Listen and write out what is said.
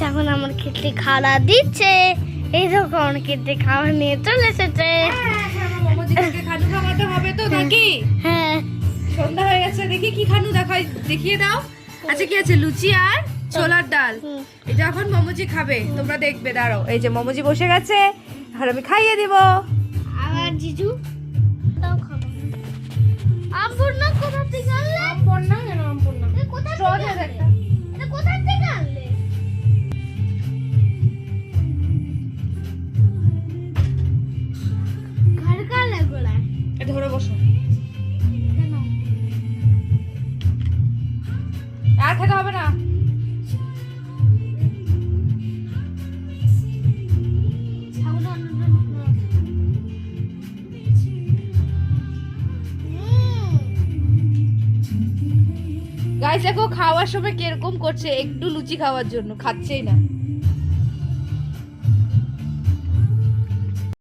এখন আমার ক্ষেত্রে খাওয়া দিচ্ছে। এই দেখো আমার ক্ষেত্রে খাওয়া নিয়ে চলে এসেছে। মোমোজিকে খানু খাওয়াতে হবে তো নাকি? হ্যাঁ সন্ধ্যা হয়ে গেছে, দেখি কি খানু দেখিয়ে দাও। আচ্ছা কি আছে? লুচি আর ছোলার ডাল। এটা এখন মোমোজি খাবে, তোমরা দেখবে, দাঁড়াও। এই যে মোমোজি বসে গেছে, আর আমি খাইয়ে দিব। আবার জিজু তাও খাবো। আমপূর্ণা কোথা থেকে আনলে? আমপন্না কেন? আমপন্না এটা কোথা স্ট্র থেকে দিয়ে আনলে? একটা। এটা কোথা থেকে আনলে? ঘর কালে গোলা এটা ধরে বসো। কেন? আর খেতে হবে না। ছাগল অন্য গাইস দেখো খাওয়ার সময় কিরকম করছে, একটু লুচি খাওয়ার জন্য খাচ্ছেই না।